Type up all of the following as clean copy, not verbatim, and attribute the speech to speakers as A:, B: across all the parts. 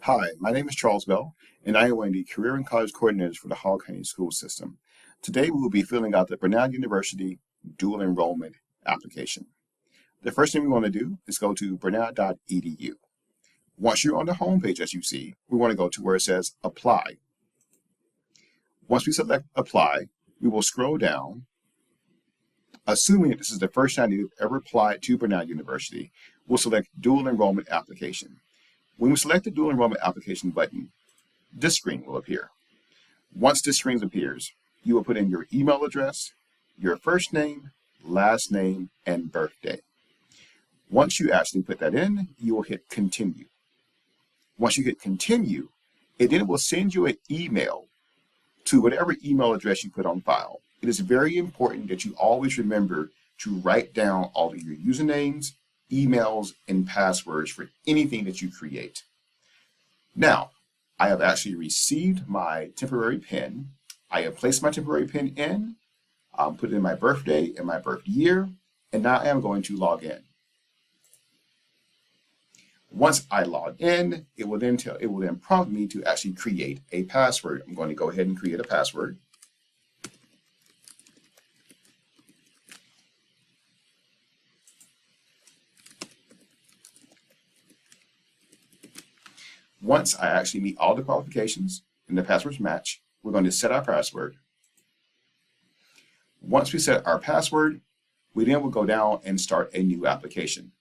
A: Hi, my name is Charles Bell, and I am one of the Career and College Coordinators for the Hall County School System. Today, we will be filling out the Brenau University dual enrollment application. The first thing we want to do is go to brenau.edu. Once you're on the home page, as you see, we want to go to where it says Apply. Once we select Apply, we will scroll down. Assuming that this is the first time you've ever applied to Brenau University, we'll select Dual Enrollment Application. When we select the dual enrollment application button, this screen will appear. Once this screen appears, you will put in your email address, your first name, last name, and birthday. Once you actually put that in, you will hit continue. Once you hit continue, it will send you an email to whatever email address you put on file. It is very important that you always remember to write down all of your usernames, emails, and passwords for anything that you create. Now, I have actually received my temporary PIN. I have placed my temporary PIN in, put in my birthday and my birth year, and now I am going to log in. Once I log in, it will then prompt me to actually create a password. I'm going to go ahead and create a password. Once I actually meet all the qualifications and the passwords match, we're going to set our password. Once we set our password, we then will go down and start a new application.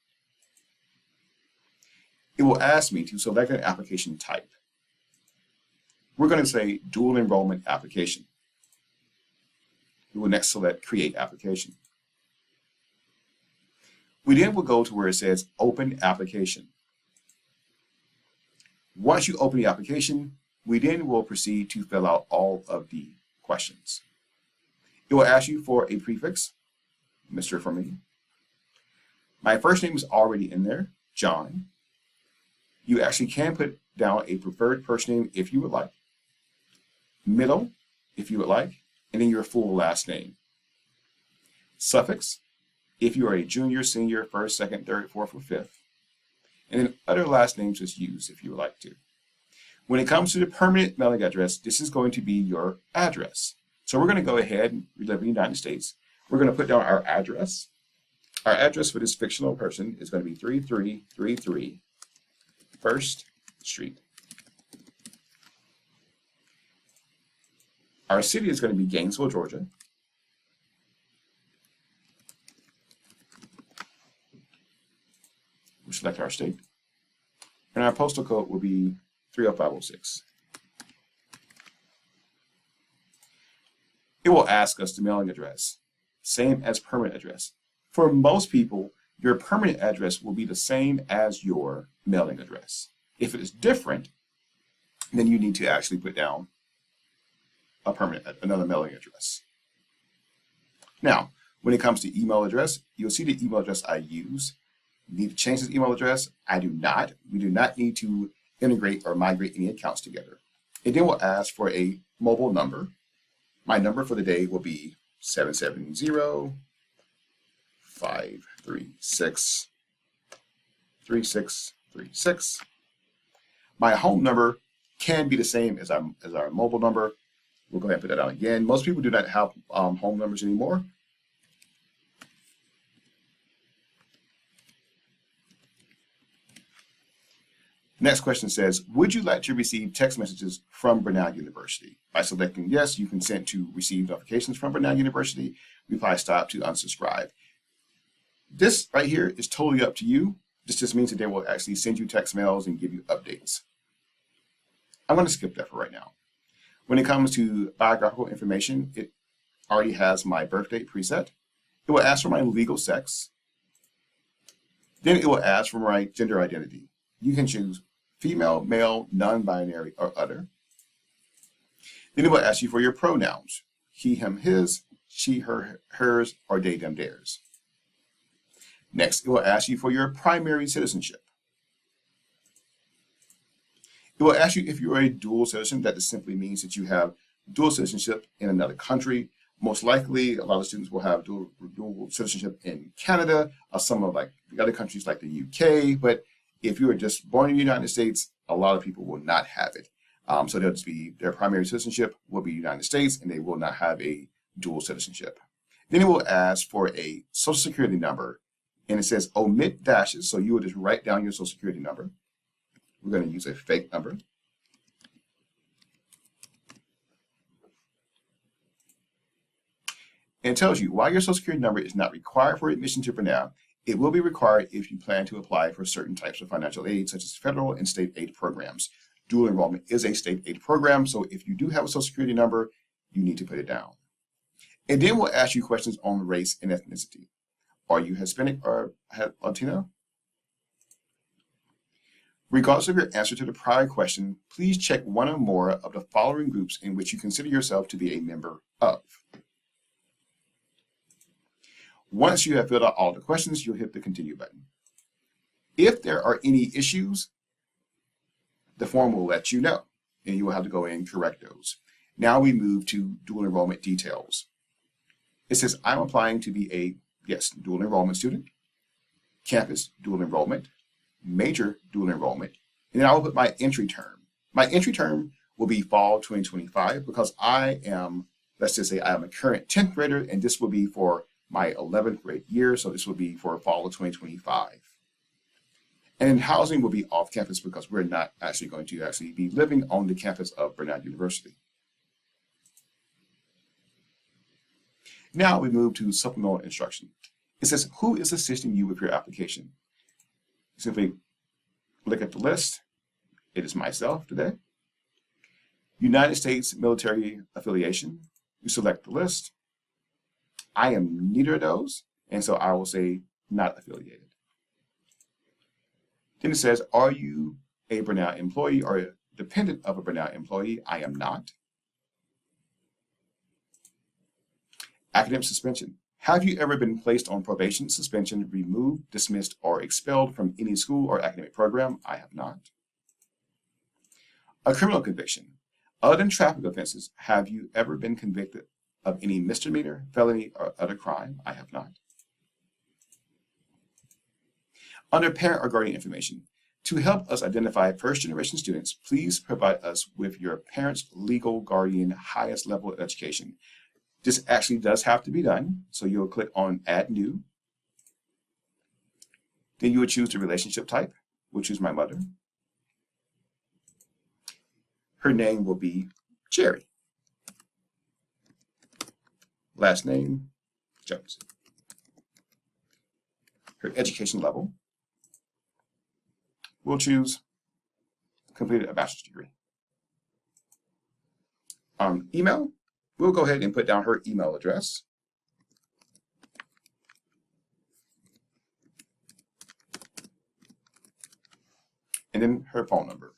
A: It will ask me to select an application type. We're going to say dual enrollment application. We will next select create application. We then will go to where it says open application. Once you open the application, we then will proceed to fill out all of the questions. It will ask you for a prefix, Mr. for me. My first name is already in there, John. You actually can put down a preferred first name if you would like, middle if you would like, and then your full last name. Suffix if you are a junior, senior, first, second, third, fourth, or fifth. And then other last names just use if you would like to. When it comes to the permanent mailing address, this is going to be your address. So we're going to go ahead and we live in the United States. We're going to put down our address. Our address for this fictional person is going to be 3333 First Street. Our city is going to be Gainesville, Georgia. We select our state. And our postal code will be 30506. It will ask us the mailing address, same as permanent address. For most people, your permanent address will be the same as your mailing address. If it is different, then you need to actually put down another mailing address. Now, when it comes to email address, you'll see the email address I use. Need to change this email address? I do not. We do not need to integrate or migrate any accounts together. It then will ask for a mobile number. My number for the day will be 770-536-3636. My home number can be the same as our mobile number. We'll go ahead and put that out again. Most people do not have home numbers anymore. Next question says, would you like to receive text messages from Brenau University? By selecting yes, you consent to receive notifications from Brenau University. Reply stop to unsubscribe. This right here is totally up to you. This just means that they will actually send you text mails and give you updates. I'm going to skip that for right now. When it comes to biographical information, it already has my birth date preset. It will ask for my legal sex. Then it will ask for my gender identity. You can choose female, male, non-binary, or other. Then it will ask you for your pronouns. He, him, his, she, her, hers, or they, them, theirs. Next, it will ask you for your primary citizenship. It will ask you if you are a dual citizen. That just simply means that you have dual citizenship in another country. Most likely, a lot of students will have dual citizenship in Canada, or some of like the other countries like the UK, but If you are just born in the United States, a lot of people will not have it. So they'll just be, their primary citizenship will be United States, and they will not have a dual citizenship. Then it will ask for a social security number, and it says omit dashes. So you will just write down your social security number. We're going to use a fake number. And it tells you why your social security number is not required for admission to Brenau. It will be required if you plan to apply for certain types of financial aid, such as federal and state aid programs. Dual enrollment is a state aid program, so if you do have a social security number, you need to put it down. And then we'll ask you questions on race and ethnicity. Are you Hispanic or Latino? Regardless of your answer to the prior question, please check one or more of the following groups in which you consider yourself to be a member of. Once you have filled out all the questions, you'll hit the continue button. If there are any issues, the form will let you know, and you will have to go in and correct those. Now we move to dual enrollment details. It says, I'm applying to be a, yes, dual enrollment student, campus dual enrollment, major dual enrollment, and then I will put my entry term. My entry term will be fall 2025 because I am, let's just say I am a current 10th grader, and this will be for my 11th grade year, so this will be for fall of 2025. And then housing will be off campus because we're not actually going to be living on the campus of Brenau University. Now we move to supplemental instruction. It says, who is assisting you with your application? Simply look at the list. It is myself today. United States military affiliation. You select the list. I am neither of those, and so I will say not affiliated. Then it says, are you a Brenau employee or a dependent of a Brenau employee? I am not. Academic suspension. Have you ever been placed on probation, suspension, removed, dismissed, or expelled from any school or academic program? I have not. A criminal conviction. Other than traffic offenses, have you ever been convicted of any misdemeanor, felony, or other crime? I have not. Under parent or guardian information, to help us identify first-generation students, please provide us with your parent's legal guardian highest level of education. This actually does have to be done, so you'll click on Add New. Then you would choose the relationship type. We'll choose my mother. Her name will be Jerry. Last name, Jones. Her education level, we'll choose completed a bachelor's degree. Email, we'll go ahead and put down her email address. And then her phone number.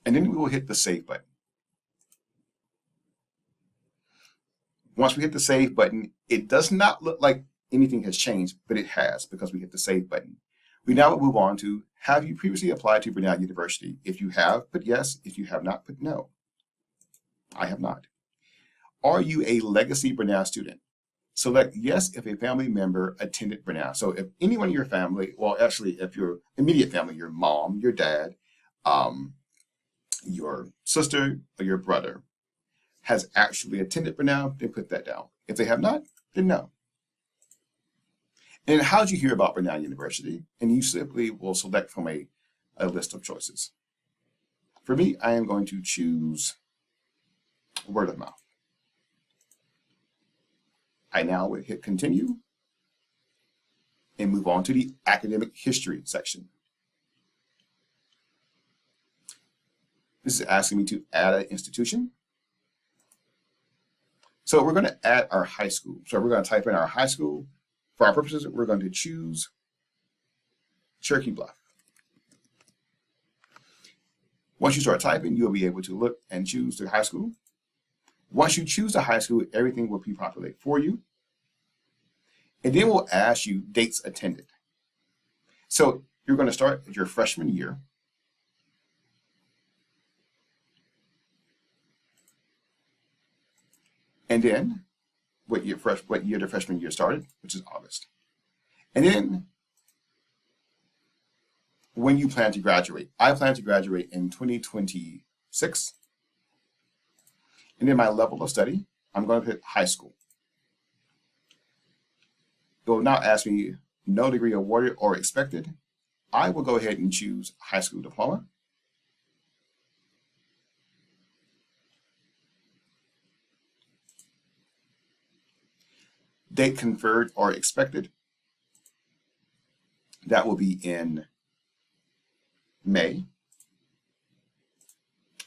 A: And then we will hit the Save button. Once we hit the Save button, it does not look like anything has changed, but it has because we hit the Save button. We now will move on to, have you previously applied to Brenau University? If you have, put yes. If you have not, put no. I have not. Are you a legacy Brenau student? Select yes if a family member attended Brenau. So if anyone in your family, well, actually, if your immediate family, your mom, your dad, your sister, or your brother has actually attended Brenau, then put that down. If they have not, then no. And how did you hear about Brenau University? And you simply will select from a list of choices. For me, I am going to choose word of mouth. I now would hit continue and move on to the academic history section. This is asking me to add an institution. So we're going to add our high school. So we're going to type in our high school. For our purposes, we're going to choose Cherokee Bluff. Once you start typing, you'll be able to look and choose the high school. Once you choose the high school, everything will pre-populate for you. And then we'll ask you dates attended. So you're going to start at your freshman year. And then what year the freshman year started, which is August. And then when you plan to graduate. I plan to graduate in 2026. And then my level of study, I'm going to hit high school. It will now ask me no degree awarded or expected. I will go ahead and choose high school diploma. Date conferred or expected. That will be in May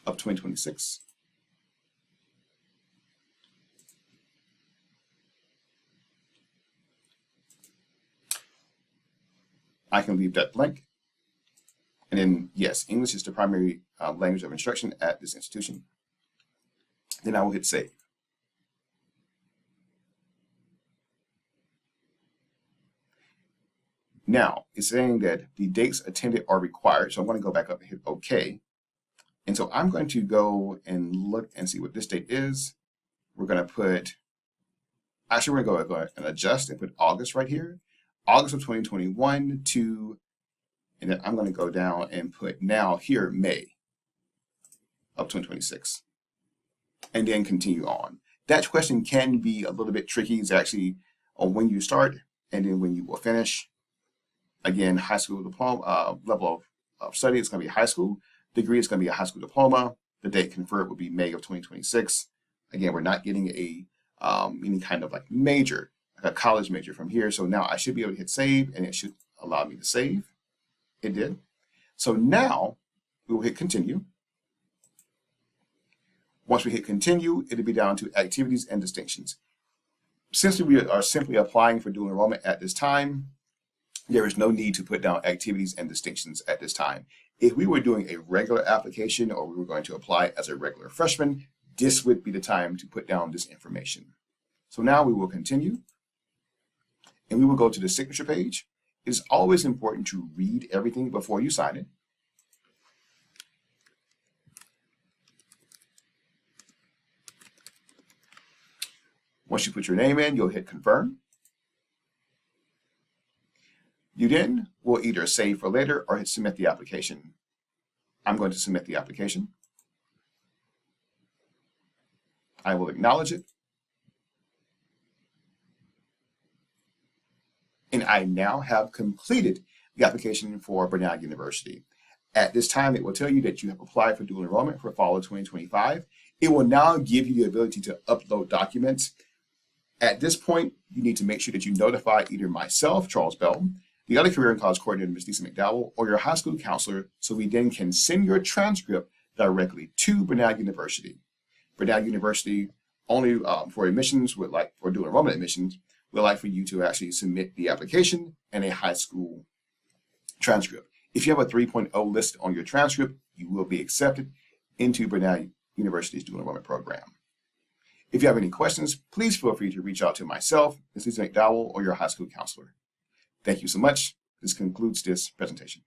A: of 2026. I can leave that blank. And then, yes, English is the primary language of instruction at this institution. Then I will hit save. Now, it's saying that the dates attended are required, so I'm going to go back up and hit OK. And so I'm going to go and look and see what this date is. We're going to put, actually, we're going to go and adjust and put August right here. August of 2021 to, and then I'm going to go down and put now here, May of 2026. And then continue on. That question can be a little bit tricky. It's actually on when you start and then when you will finish. Again, high school diploma, level of study is going to be high school. Degree is going to be a high school diploma. The date conferred will be May of 2026. Again, we're not getting a any kind of like major, like a college major from here. So now I should be able to hit save and it should allow me to save. It did. So now we will hit continue. Once we hit continue, it'll be down to activities and distinctions. Since we are simply applying for dual enrollment at this time, there is no need to put down activities and distinctions at this time. If we were doing a regular application or we were going to apply as a regular freshman, this would be the time to put down this information. So now we will continue and we will go to the signature page. It is always important to read everything before you sign it. Once you put your name in, you'll hit confirm. You then will either save for later or hit submit the application. I'm going to submit the application. I will acknowledge it. And I now have completed the application for Brenau University. At this time, it will tell you that you have applied for dual enrollment for fall of 2025. It will now give you the ability to upload documents. At this point, you need to make sure that you notify either myself, Charles Bell, the other career and college coordinator, Ms. Lisa McDowell, or your high school counselor, so we then can send your transcript directly to Brenau University. Brenau University, only for admissions, for dual enrollment admissions, would like for you to actually submit the application and a high school transcript. If you have a 3.0 listed on your transcript, you will be accepted into Brenau University's dual enrollment program. If you have any questions, please feel free to reach out to myself, Ms. Lisa McDowell, or your high school counselor. Thank you so much. This concludes this presentation.